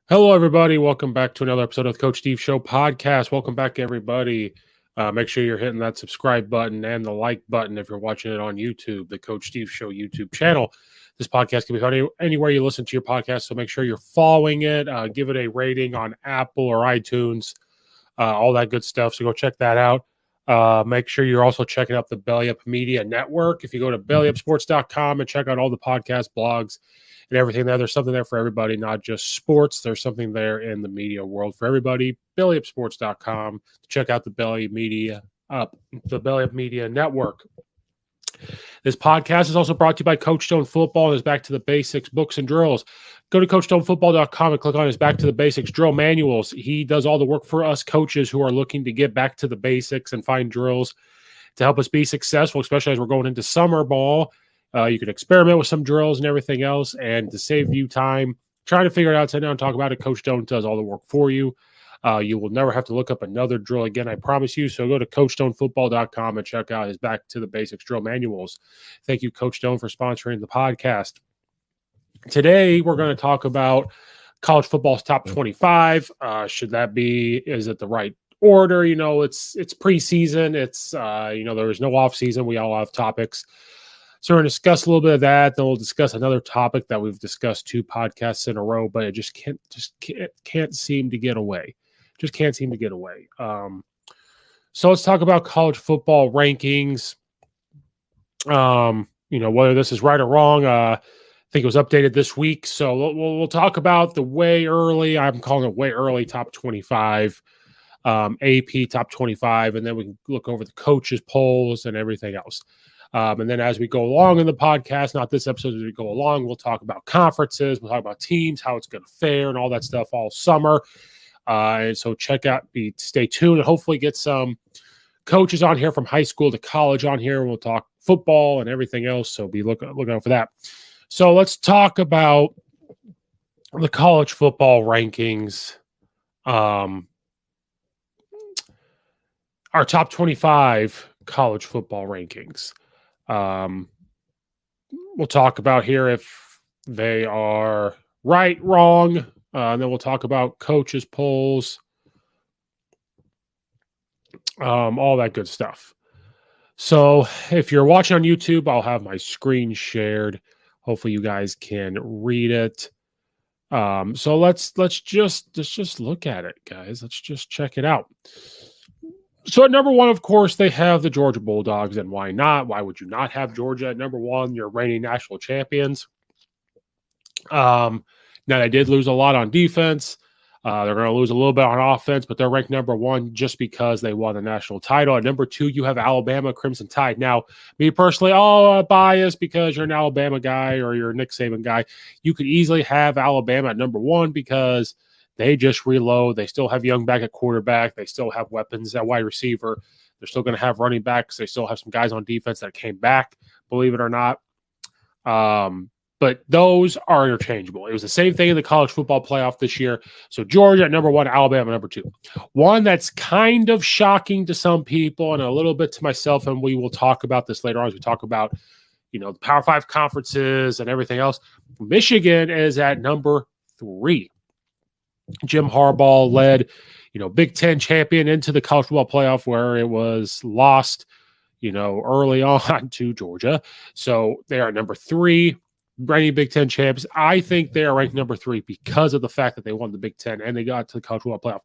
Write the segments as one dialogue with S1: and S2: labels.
S1: Hello, everybody. Welcome back to another episode of the Coach Steve Show podcast. Welcome back, everybody. Make sure you're hitting that subscribe button and the like button if you're watching it on YouTube, the Coach Steve Show YouTube channel. This podcast can be found anywhere you listen to your podcast, so make sure you're following it. Give it a rating on Apple or iTunes, all that good stuff. So go check that out. Make sure you're also checking out the Belly Up Media Network. If you go to bellyupsports.com and check out all the podcast blogs and everything there's something there for everybody, not just sports. There's something there in the media world for everybody. bellyupsports.com to check out the Belly Up Media Network. This podcast is also brought to you by Coach Stone Football and his Back to the Basics books and drills. Go to CoachStoneFootball.com and click on his Back to the Basics drill manuals. He does all the work for us coaches who are looking to get back to the basics and find drills to help us be successful, especially as we're going into summer ball. You can experiment with some drills and everything else, and to save you time trying to figure it out, sit down and talk about it, Coach Stone does all the work for you. You will never have to look up another drill again, I promise you. So go to CoachStoneFootball.com and check out his Back to the Basics drill manuals. Thank you, Coach Stone, for sponsoring the podcast. Today, we're going to talk about college football's top 25. Should that be, is it the right order? You know, it's preseason. It's, there is no off season. We all have topics. So we're going to discuss a little bit of that. Then we'll discuss another topic that we've discussed 2 podcasts in a row, but it just can't seem to get away. Just can't seem to get away. So let's talk about college football rankings. Whether this is right or wrong. I think it was updated this week. So we'll talk about the way early. I'm calling it way early top 25, AP top 25, and then we can look over the coaches polls and everything else. And then as we go along in the podcast, not this episode, as we go along, we'll talk about conferences, we'll talk about teams, how it's going to fare and all that stuff all summer. And so stay tuned and hopefully get some coaches on here from high school to college on here. We'll talk football and everything else. So be looking out for that. So let's talk about the college football rankings. Our top 25 college football rankings. We'll talk about here if they are right, wrong, and then we'll talk about coaches' polls, all that good stuff. So if you're watching on YouTube, I'll have my screen shared. Hopefully you guys can read it. So let's just look at it, guys. Let's just check it out. So at number 1, of course, they have the Georgia Bulldogs, and why not? Why would you not have Georgia at number 1? You're reigning national champions. Now, they did lose a lot on defense. They're going to lose a little bit on offense, but they're ranked number 1 just because they won the national title. At number 2, you have Alabama Crimson Tide. Now, me personally, biased because you're an Alabama guy or you're a Nick Saban guy. You could easily have Alabama at number 1 because they just reload. They still have Young back at quarterback. They still have weapons at wide receiver. They're still going to have running backs. They still have some guys on defense that came back, believe it or not. But those are interchangeable. It was the same thing in the college football playoff this year. So Georgia at number 1, Alabama number 2. One that's kind of shocking to some people and a little bit to myself, and we will talk about this later on as we talk about, the Power 5 conferences and everything else. Michigan is at number 3. Jim Harbaugh led, Big Ten champion into the college football playoff where it was lost, early on to Georgia. So they are number 3, reigning Big Ten champs. I think they are ranked number 3 because of the fact that they won the Big Ten and they got to the college football playoff.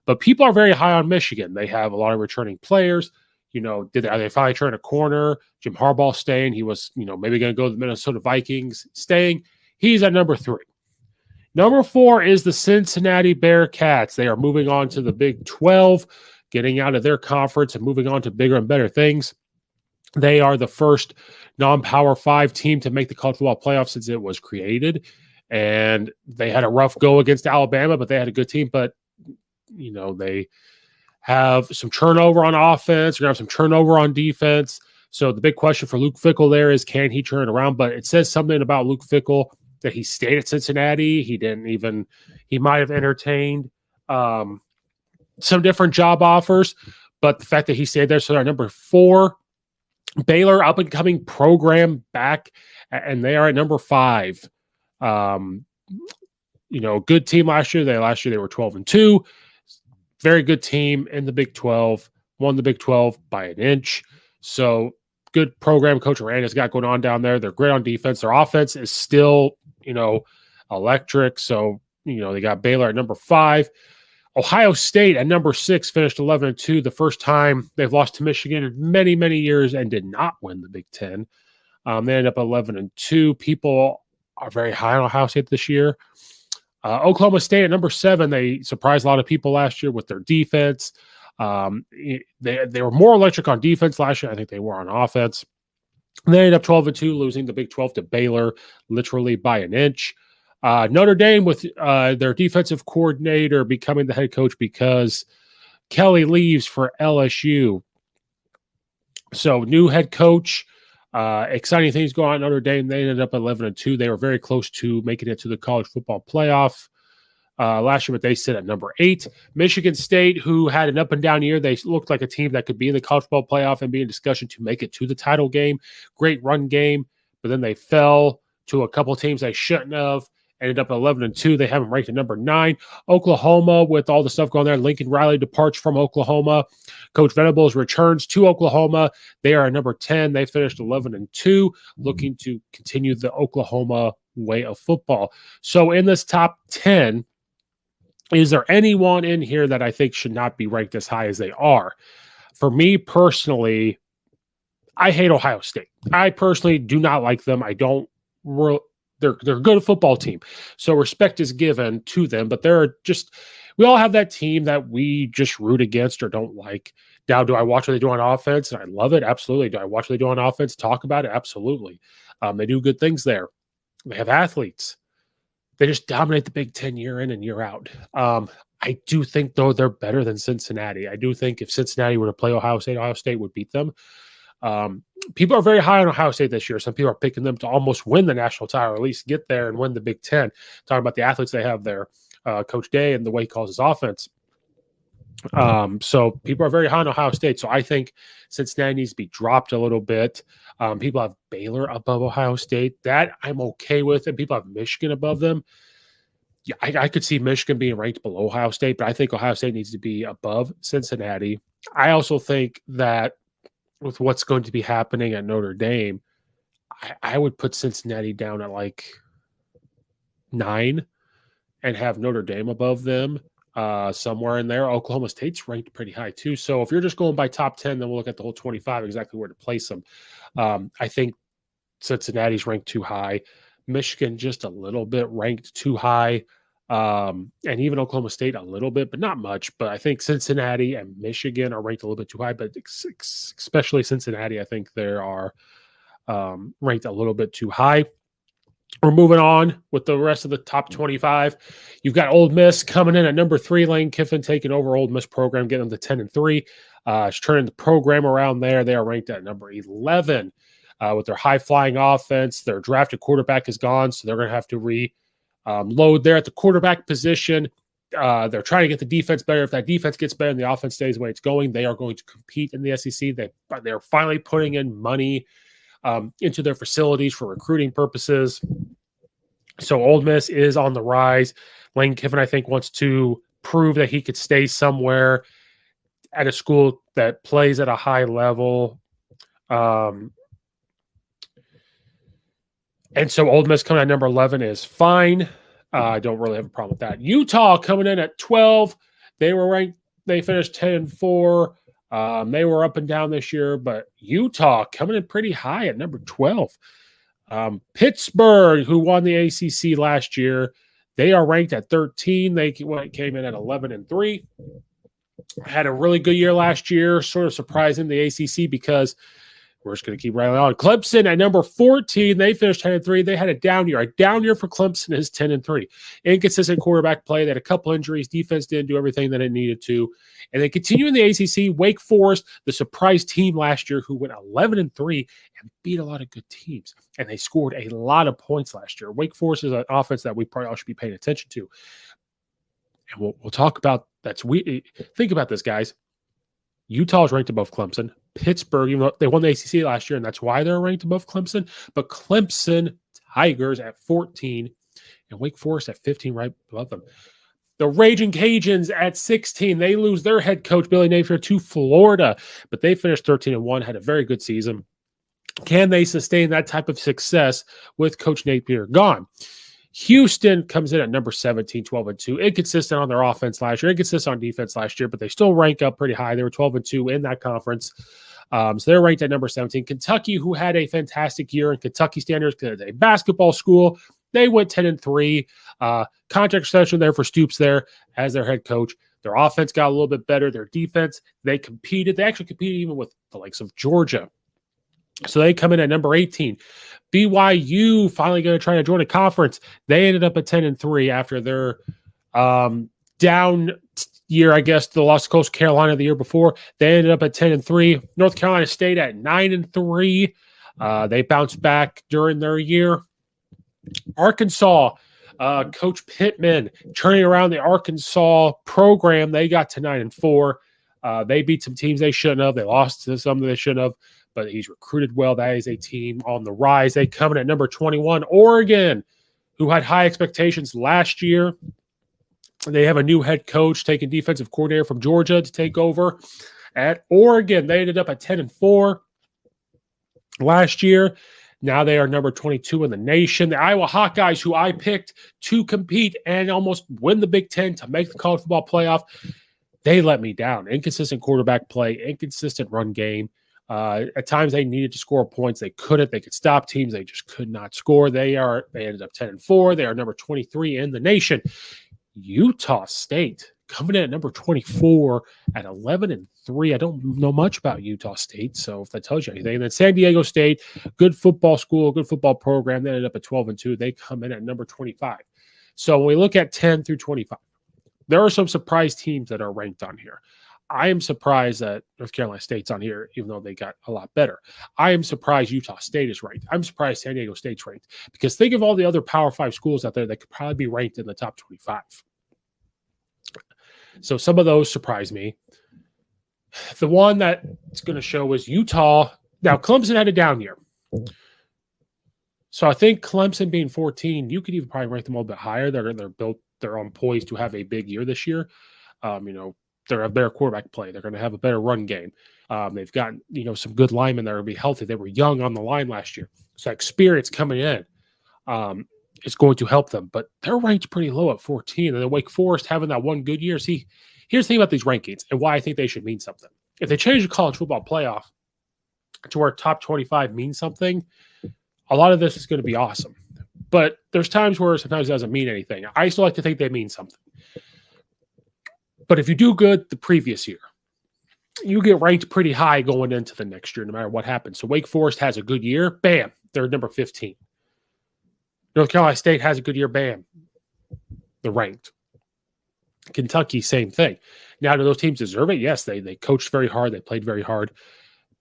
S1: But people are very high on Michigan. They have a lot of returning players. Are they finally turning a corner? Jim Harbaugh staying. He was, maybe going to go to the Minnesota Vikings staying. He's at number 3. Number 4 is the Cincinnati Bearcats. They are moving on to the Big 12, getting out of their conference and moving on to bigger and better things. They are the first non-Power 5 team to make the college football playoff since it was created. And they had a rough go against Alabama, but they had a good team. But, they have some turnover on offense. They're going to have some turnover on defense. So the big question for Luke Fickell there is, can he turn it around? But it says something about Luke Fickell that he stayed at Cincinnati. He might have entertained some different job offers, but the fact that he stayed there. So they're number 4, Baylor, up and coming program back, and they are at number 5. good team last year. Last year they were 12-2. Very good team in the Big 12. Won the Big 12 by an inch. So good program Coach Aranda's got going on down there. They're great on defense. Their offense is still, electric. So, they got Baylor at number 5. Ohio State at number 6 finished 11-2. The first time they've lost to Michigan in many, many years and did not win the Big 10. They ended up 11-2. People are very high on Ohio State this year. Oklahoma State at number 7, they surprised a lot of people last year with their defense. They were more electric on defense last year. I think they were on offense. They ended up 12-2, losing the Big 12 to Baylor, literally by an inch. Notre Dame with their defensive coordinator becoming the head coach because Kelly leaves for LSU. So new head coach. Exciting things going on at Notre Dame. They ended up 11-2. They were very close to making it to the college football playoff last year, but they sit at number 8. Michigan State, who had an up and down year, they looked like a team that could be in the college football playoff and be in discussion to make it to the title game. Great run game, but then they fell to a couple teams they shouldn't have. Ended up 11-2. They have them ranked at number 9. Oklahoma, with all the stuff going there. Lincoln Riley departs from Oklahoma. Coach Venables returns to Oklahoma. They are at number 10. They finished 11-2, looking to continue the Oklahoma way of football. So in this top 10, is there anyone in here that I think should not be ranked as high as they are? For me personally, I hate Ohio State. I personally do not like them. I don't They're a good football team. So respect is given to them, but we all have that team that we just root against or don't like. Now, do I watch what they do on offense? And I love it. Absolutely. Do I watch what they do on offense? Talk about it? Absolutely. They do good things there. They have athletes. They just dominate the Big Ten year in and year out. I do think, though, they're better than Cincinnati. I do think if Cincinnati were to play Ohio State would beat them. People are very high on Ohio State this year. Some people are picking them to almost win the national title, or at least get there and win the Big Ten. Talking about the athletes they have there, Coach Day and the way he calls his offense. So people are very high on Ohio State. So I think Cincinnati needs to be dropped a little bit. People have Baylor above Ohio State. That I'm okay with. And people have Michigan above them. Yeah, I could see Michigan being ranked below Ohio State, but I think Ohio State needs to be above Cincinnati. I also think that with what's going to be happening at Notre Dame, I would put Cincinnati down at like 9 and have Notre Dame above them somewhere in there. Oklahoma State's ranked pretty high too. So if you're just going by top 10, then we'll look at the whole 25, exactly where to place them. I think Cincinnati's ranked too high. Michigan just a little bit ranked too high. And even Oklahoma State a little bit, but not much. But I think Cincinnati and Michigan are ranked a little bit too high, but especially Cincinnati, I think they are ranked a little bit too high. We're moving on with the rest of the top 25. You've got Ole Miss coming in at number 3. Lane Kiffin taking over Ole Miss program, getting them to 10-3. Turning the program around there. They are ranked at number 11 with their high-flying offense. Their drafted quarterback is gone, so they're going to have to load there at the quarterback position. They're trying to get the defense better. If that defense gets better and the offense stays the way it's going, they are going to compete in the SEC. They're finally putting in money into their facilities for recruiting purposes. So Ole Miss is on the rise. Lane Kiffin, I think, wants to prove that he could stay somewhere at a school that plays at a high level. And so Ole Miss coming at number 11 is fine. I don't really have a problem with that. Utah coming in at 12. They were ranked. They finished 10-4. They were up and down this year, but Utah coming in pretty high at number 12. Pittsburgh, who won the ACC last year, they are ranked at 13. They came in at 11-3. Had a really good year last year, sort of surprising the ACC because we're just going to keep rattling on. Clemson at number 14, they finished 10-3. They had a down year. A down year for Clemson is 10-3. Inconsistent quarterback play. They had a couple injuries. Defense didn't do everything that it needed to. And they continue in the ACC. Wake Forest, the surprise team last year, who went 11-3 and beat a lot of good teams. And they scored a lot of points last year. Wake Forest is an offense that we probably all should be paying attention to. And we'll talk about that. Think about this, guys. Utah is ranked above Clemson. Pittsburgh, even though they won the ACC last year, and that's why they're ranked above Clemson. But Clemson Tigers at 14 and Wake Forest at 15 right above them. The Raging Cajuns at 16, they lose their head coach, Billy Napier, to Florida, but they finished 13-1, had a very good season. Can they sustain that type of success with Coach Napier gone? Houston comes in at number 17, 12-2, inconsistent on their offense last year, inconsistent on defense last year, but they still rank up pretty high. They were 12-2 in that conference. So they're ranked at number 17. Kentucky, who had a fantastic year in Kentucky standards, because it's a basketball school, they went 10-3. Contract extension there for Stoops there as their head coach. Their offense got a little bit better. Their defense, they competed. They actually competed even with the likes of Georgia. So they come in at number 18. BYU finally going to try to join a conference. They ended up at 10-3 after their down year, I guess, the loss to Coastal Carolina the year before. They ended up at 10-3. North Carolina State at 9-3. They bounced back during their year. Arkansas, Coach Pittman turning around the Arkansas program. They got to 9-4. They beat some teams they shouldn't have. They lost to some that they shouldn't have, but he's recruited well. That is a team on the rise. They come in at number 21. Oregon, who had high expectations last year. They have a new head coach taking defensive coordinator from Georgia to take over at Oregon. They ended up at 10-4 last year. Now they are number 22 in the nation. The Iowa Hawkeyes, who I picked to compete and almost win the Big Ten to make the college football playoff, they let me down. Inconsistent quarterback play, inconsistent run game. At times they needed to score points. They couldn't. They could stop teams. They just could not score. They ended up 10-4. They are number 23 in the nation. Utah State coming in at number 24 at 11-3. I don't know much about Utah State, so if that tells you anything. And then San Diego State, good football school, good football program. They ended up at 12-2. They come in at number 25. So when we look at 10 through 25, there are some surprise teams that are ranked on here. I am surprised that North Carolina State's on here, even though they got a lot better. I am surprised Utah State is ranked. I'm surprised San Diego State's ranked, because think of all the other Power 5 schools out there that could probably be ranked in the top 25. So some of those surprise me. The one that's going to show is Utah. Now, Clemson had a down year. So I think Clemson being 14, you could even probably rank them a little bit higher. They're on poise to have a big year this year. They're a better quarterback play. They're going to have a better run game. They've got, some good linemen that are going to be healthy. They were young on the line last year. So experience coming in is going to help them. But they're ranked pretty low at 14. And then Wake Forest having that one good year. See, here's the thing about these rankings and why I think they should mean something. If they change the college football playoff to where top 25 means something, a lot of this is going to be awesome. But there's times where sometimes it doesn't mean anything. I still like to think they mean something. But if you do good the previous year, you get ranked pretty high going into the next year, no matter what happens. So Wake Forest has a good year, bam, they're number 15. North Carolina State has a good year, bam, they're ranked. Kentucky, same thing. Now, do those teams deserve it? Yes, they coached very hard, they played very hard.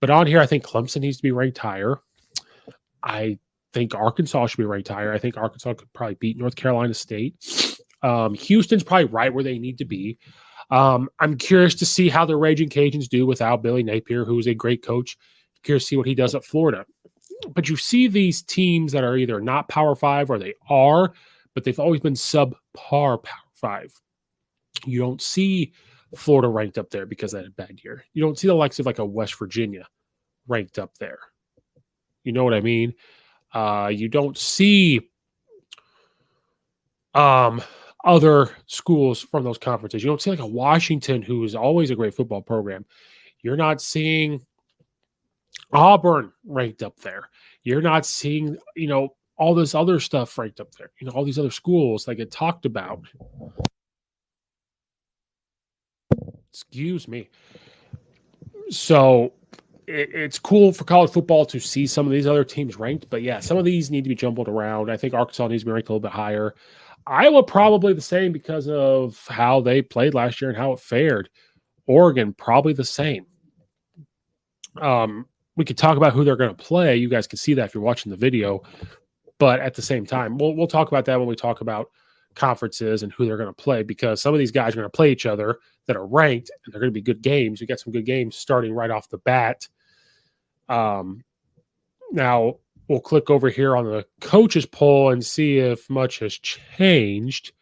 S1: But on here, I think Clemson needs to be ranked higher. I think Arkansas should be ranked higher. I think Arkansas could probably beat North Carolina State. Houston's probably right where they need to be. I'm curious to see how the Raging Cajuns do without Billy Napier, who is a great coach. Curious to see what he does at Florida. But you see these teams that are either not Power 5 or they are, but they've always been subpar Power 5. You don't see Florida ranked up there because they had a bad year. You don't see the likes of like a West Virginia ranked up there. You know what I mean? You don't see other schools from those conferences. You don't see like a Washington, who is always a great football program. You're not seeing Auburn ranked up there. You're not seeing, all this other stuff ranked up there. All these other schools that get talked about. Excuse me. So it's cool for college football to see some of these other teams ranked, but yeah, some of these need to be jumbled around. I think Arkansas needs to be ranked a little bit higher. Iowa probably the same because of how they played last year and how it fared. Oregon probably the same. We could talk about who they're going to play. You guys can see that if you're watching the video. But at the same time, we'll talk about that when we talk about conferences and who they're going to play, because some of these guys are going to play each other that are ranked, and they're going to be good games. We got some good games starting right off the bat. Now, we'll click over here on the coaches poll and see if much has changed.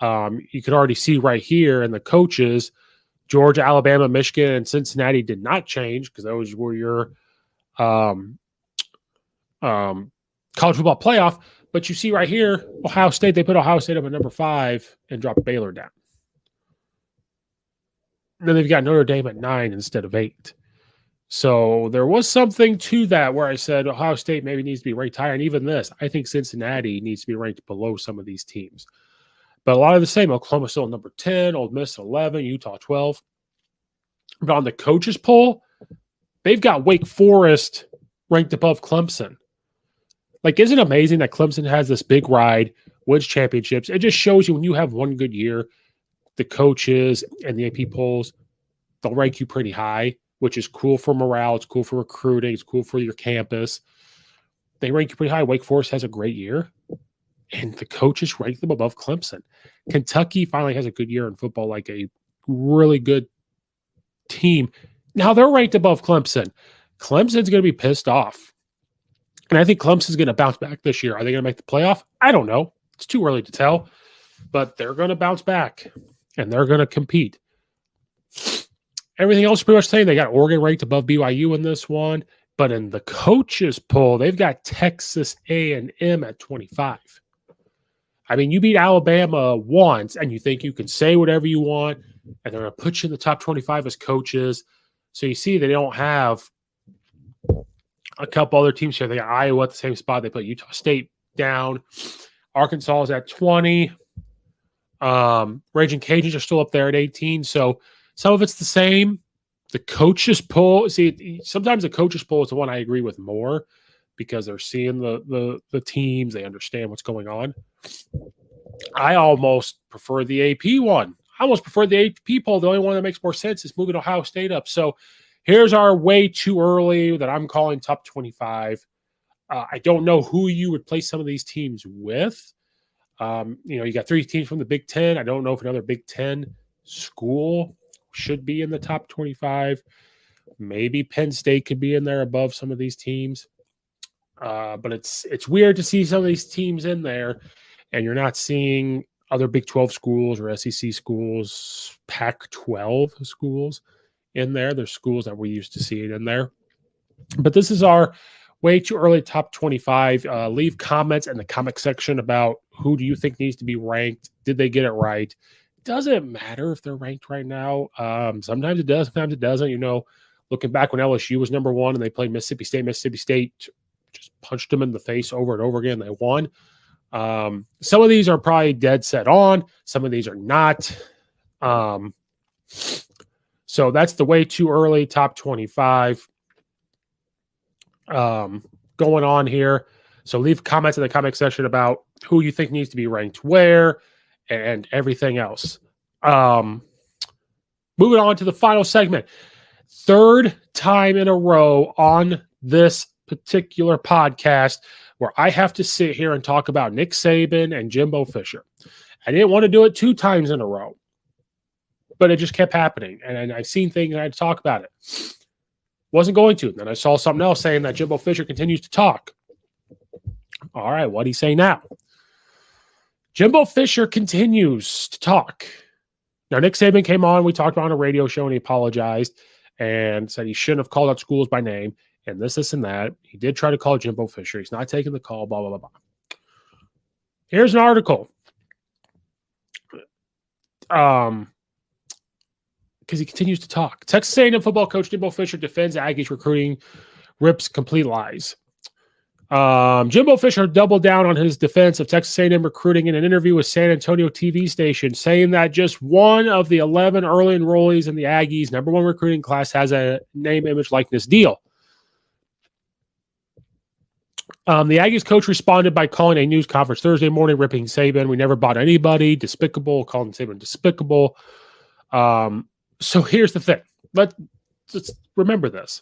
S1: You can already see right here in the coaches, Georgia, Alabama, Michigan, and Cincinnati did not change because those were your college football playoff. But you see right here, Ohio State, they put Ohio State up at number 5 and dropped Baylor down. And then they've got Notre Dame at 9 instead of 8. So there was something to that where I said Ohio State maybe needs to be ranked higher. And even this, I think Cincinnati needs to be ranked below some of these teams. But a lot of the same. Oklahoma still number 10, Ole Miss 11, Utah 12. But on the coaches poll, they've got Wake Forest ranked above Clemson. Like, isn't it amazing that Clemson has this big ride, wins championships? It just shows you when you have one good year, the coaches and the AP polls, they'll rank you pretty high, which is cool for morale. It's cool for recruiting. It's cool for your campus. They rank you pretty high. Wake Forest has a great year, and the coaches rank them above Clemson. Kentucky finally has a good year in football, like a really good team. Now they're ranked above Clemson. Clemson's going to be pissed off. And I think Clemson's going to bounce back this year. Are they going to make the playoff? I don't know. It's too early to tell. But they're going to bounce back, and they're going to compete. Everything else is pretty much the same. They got Oregon ranked above BYU in this one. But in the coaches poll, they've got Texas A&M at 25. I mean, you beat Alabama once, and you think you can say whatever you want, and they're going to put you in the top 25 as coaches. So you see they don't have a couple other teams here. They got Iowa at the same spot. They put Utah State down. Arkansas is at 20. Raging Cajuns are still up there at 18. So some of it's the same. The coaches poll, see, sometimes the coaches poll is the one I agree with more because they're seeing the teams. They understand what's going on. I almost prefer the AP one. I almost prefer the AP poll. The only one that makes more sense is moving Ohio State up. So here's our way too early that I'm calling top 25. I don't know who you would place some of these teams with. You got 3 teams from the Big Ten. I don't know if another Big Ten school should be in the top 25. Maybe Penn State could be in there above some of these teams. But it's weird to see some of these teams in there, and you're not seeing other Big 12 schools or SEC schools, Pac-12 schools in there. There's schools that we used to see it in there. But this is our way too early top 25. Leave comments in the comment section about who do you think needs to be ranked. Did they get it right? Doesn't matter if they're ranked right now. Sometimes it does, sometimes it doesn't. Looking back when LSU was number 1 and they played Mississippi State just punched them in the face over and over again. They won. Some of these are probably dead set on. Some of these are not. So that's the way too early top 25 going on here. So leave comments in the comment section about who you think needs to be ranked where and everything else. Moving on to the final segment. 3rd time in a row on this particular podcast where I have to sit here and talk about Nick Saban and Jimbo Fisher. I didn't want to do it 2 times in a row, but it just kept happening. And I've seen things and I had to talk about it. Wasn't going to. And then I saw something else saying that Jimbo Fisher continues to talk. All right, what do you say now? Jimbo Fisher continues to talk. Now, Nick Saban came on. We talked about on a radio show, and he apologized and said he shouldn't have called out schools by name and this, and that. He did try to call Jimbo Fisher. He's not taking the call, blah, blah, blah, blah. Here's an article. Because he continues to talk. Texas A&M football coach Jimbo Fisher defends Aggies recruiting, rips complete lies. Jimbo Fisher doubled down on his defense of Texas A&M recruiting in an interview with San Antonio TV station, saying that just one of the 11 early enrollees in the Aggies' #1 recruiting class has a name, image, likeness deal. The Aggies coach responded by calling a news conference Thursday morning, ripping Saban. We never bought anybody. Despicable. Calling Saban despicable. So here's the thing. Let's remember this.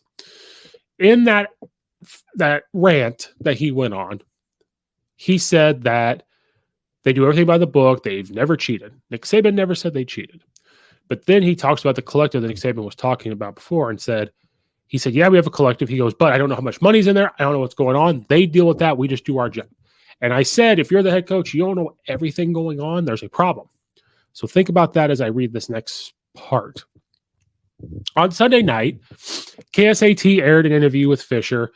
S1: In that rant that he went on, he said that they do everything by the book. They've never cheated. Nick Saban never said they cheated. But then he talks about the collective that Nick Saban was talking about before and said He said, yeah, we have a collective. He goes, but I don't know how much money's in there. I don't know what's going on. They deal with that. We just do our job. And I said, if you're the head coach, you don't know everything going on, there's a problem. So think about that as I read this next part. On Sunday night, KSAT aired an interview with Fisher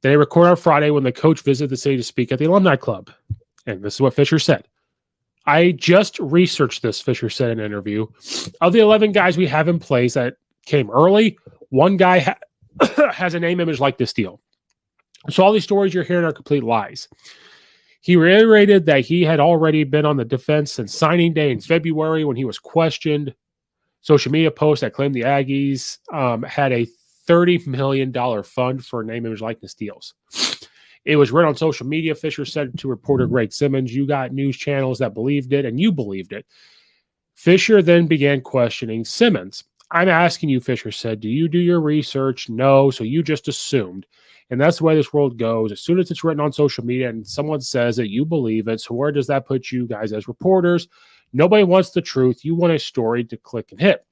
S1: that they recorded on Friday when the coach visited the city to speak at the alumni club. And this is what Fisher said. I just researched this, Fisher said in an interview. Of the 11 guys we have in place that came early, one guy has a name, image, likeness deal. So all these stories you're hearing are complete lies. He reiterated that he had already been on the defense since signing day in February when he was questioned. Social media posts that claimed the Aggies had a $30 million fund for name, image, likeness deals. It was written on social media, Fisher said to reporter Greg Simmons. You got news channels that believed it, and you believed it. Fisher then began questioning Simmons. I'm asking you, Fisher said, do you do your research? No, so you just assumed. And that's the way this world goes. As soon as it's written on social media and someone says it, you believe it. So where does that put you guys as reporters? Nobody wants the truth. You want a story to click and hit.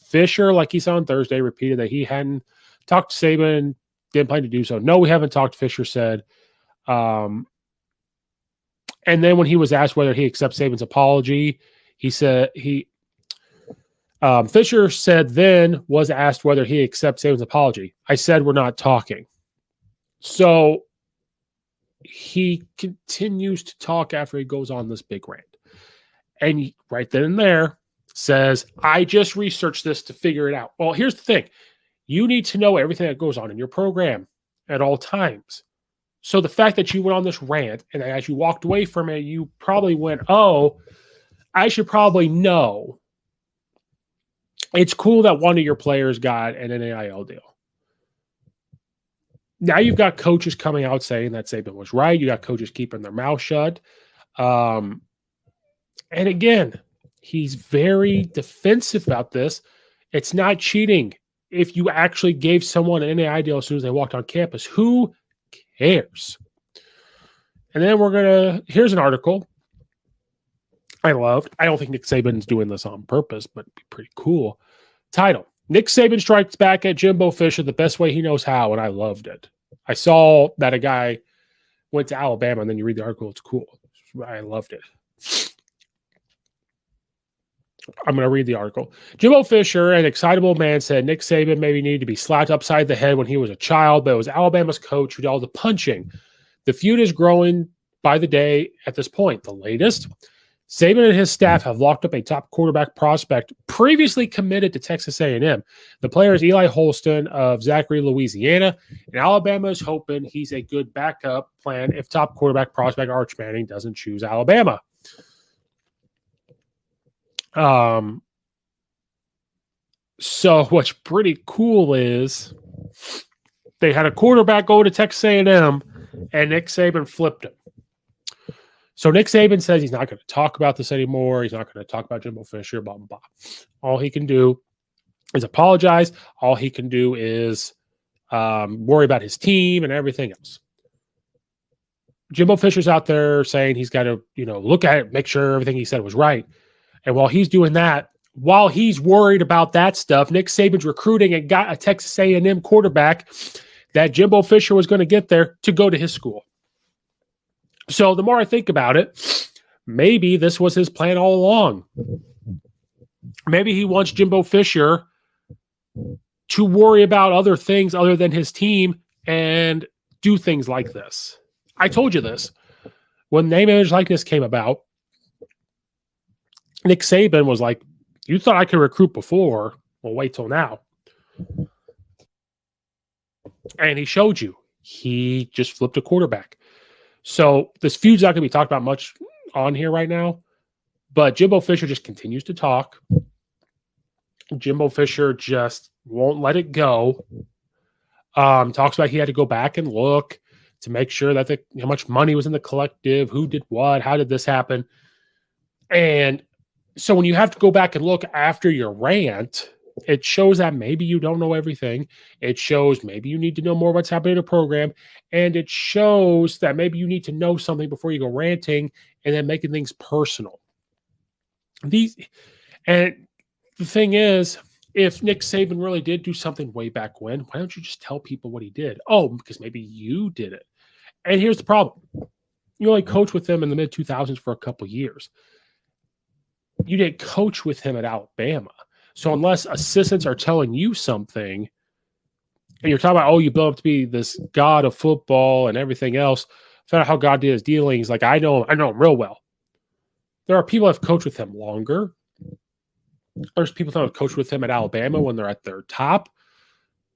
S1: Fisher, like he said on Thursday, repeated that he hadn't talked to Saban, didn't plan to do so. No, we haven't talked, Fisher said. And then when he was asked whether he accepts Saban's apology, he said Fisher said then was asked whether he accepts Saban's apology. I said we're not talking. So he continues to talk after he goes on this big rant. And right then and there says, I just researched this to figure it out. Well, here's the thing. You need to know everything that goes on in your program at all times. So the fact that you went on this rant and as you walked away from it, you probably went, oh, I should probably know. It's cool that one of your players got an NIL deal. Now you've got coaches coming out saying that Saban was right. You got coaches keeping their mouth shut. And again, he's very defensive about this. It's not cheating. If you actually gave someone an NIL deal as soon as they walked on campus, who cares? And then here's an article I loved. I don't think Nick Saban's doing this on purpose, but it'd be pretty cool. Title, Nick Saban strikes back at Jimbo Fisher the best way he knows how, and I loved it. I saw that a guy went to Alabama, and then you read the article. It's cool. I loved it. I'm going to read the article. Jimbo Fisher, an excitable man, said Nick Saban maybe needed to be slapped upside the head when he was a child, but it was Alabama's coach who did all the punching. The feud is growing by the day at this point. The latest, Saban and his staff have locked up a top quarterback prospect previously committed to Texas A&M. The player is Eli Holston of Zachary, Louisiana, and Alabama is hoping he's a good backup plan if top quarterback prospect Arch Manning doesn't choose Alabama. So what's pretty cool is they had a quarterback go to Texas A&M, and Nick Saban flipped him. So Nick Saban says he's not going to talk about this anymore. He's not going to talk about Jimbo Fisher, blah, blah, blah. All he can do is apologize. All he can do is worry about his team and everything else. Jimbo Fisher's out there saying he's got to, look at it, make sure everything he said was right. And while he's doing that, while he's worried about that stuff, Nick Saban's recruiting and got a Texas A&M quarterback that Jimbo Fisher was going to get there to go to his school. So the more I think about it, maybe this was his plan all along. Maybe he wants Jimbo Fisher to worry about other things other than his team and do things like this. I told you this. When name, image, likeness came about, Nick Saban was like, you thought I could recruit before. Well, wait till now. And he showed you. He just flipped a quarterback. So this feud's not going to be talked about much on here right now, but Jimbo Fisher just continues to talk. Jimbo Fisher just won't let it go. Talks about he had to go back and look to make sure that how much money was in the collective, who did what, how did this happen. And so when you have to go back and look after your rant, it shows that maybe you don't know everything. It shows maybe you need to know more what's happening in the program. And it shows that maybe you need to know something before you go ranting and then making things personal. And the thing is, if Nick Saban really did do something way back when, why don't you just tell people what he did? Oh, because maybe you did it. And here's the problem. You only coached with him in the mid-2000s for a couple years. You didn't coach with him at Alabama. So unless assistants are telling you something, and you're talking about, oh, you built up to be this god of football and everything else, found out how God did his dealings. Like, I know him real well. There are people that have coached with him longer. There's people that have coached with him at Alabama when they're at their top.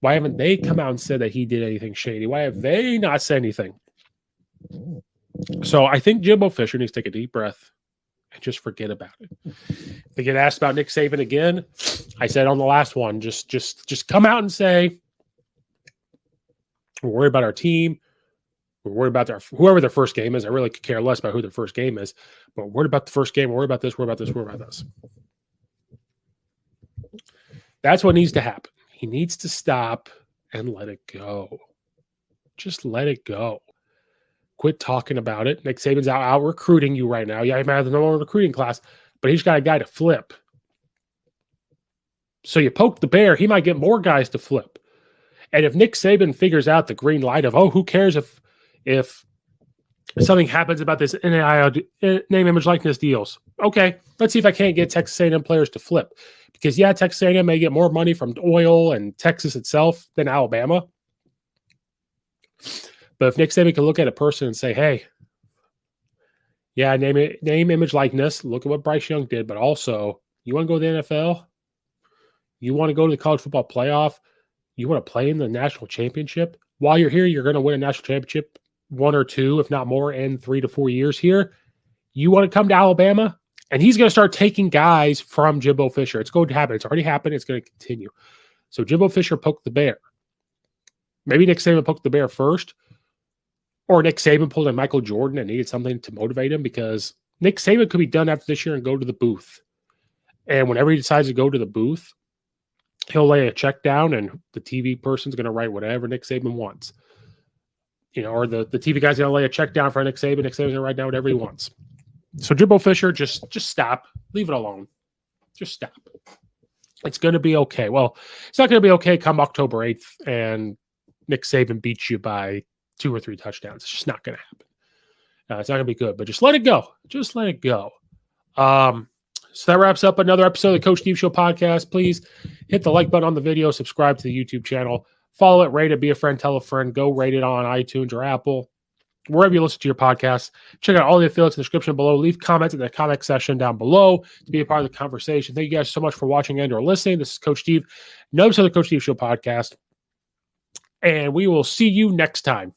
S1: Why haven't they come out and said that he did anything shady? Why have they not said anything? So I think Jimbo Fisher needs to take a deep breath and just forget about it. If they get asked about Nick Saban again, I said on the last one, just come out and say, we're worried about our team. We're worried about whoever their first game is. I really could care less about who their first game is, but we're worried about the first game. We're worried about this. We're about this. We're about this. That's what needs to happen. He needs to stop and let it go. Just let it go. Quit talking about it. Nick Saban's out recruiting you right now. Yeah, he might have the number one recruiting class, but he's got a guy to flip. So you poke the bear, he might get more guys to flip. And if Nick Saban figures out the green light of, oh, who cares if something happens about this NIL, name, image, likeness deals? Okay, let's see if I can't get Texas A&M players to flip. Because, yeah, Texas A&M may get more money from oil and Texas itself than Alabama. But if Nick Saban can look at a person and say, hey, yeah, name, image, likeness, look at what Bryce Young did, but also, you want to go to the NFL? You want to go to the college football playoff? You want to play in the national championship? While you're here, you're going to win a national championship, 1 or 2, if not more, in 3 to 4 years here. You want to come to Alabama? And he's going to start taking guys from Jimbo Fisher. It's going to happen. It's already happened. It's going to continue. So Jimbo Fisher poked the bear. Maybe Nick Saban poked the bear first. Or Nick Saban pulled a Michael Jordan and needed something to motivate him, because Nick Saban could be done after this year and go to the booth. And whenever he decides to go to the booth, he'll lay a check down and the TV person's going to write whatever Nick Saban wants. Or the TV guy's going to lay a check down for Nick Saban. Nick Saban's going to write down whatever he wants. So Jimbo Fisher, just stop. Leave it alone. Just stop. It's going to be okay. Well, it's not going to be okay come October 8th and Nick Saban beats you by 2 or 3 touchdowns. It's just not going to happen. It's not going to be good, but just let it go. Just let it go. So that wraps up another episode of the Coach Steve Show podcast. Please hit the like button on the video, subscribe to the YouTube channel, follow it, rate it, be a friend, tell a friend, go rate it on iTunes or Apple, wherever you listen to your podcasts. Check out all the affiliates in the description below. Leave comments in the comment section down below to be a part of the conversation. Thank you guys so much for watching and or listening. This is Coach Steve. Another episode of the Coach Steve Show podcast. And we will see you next time.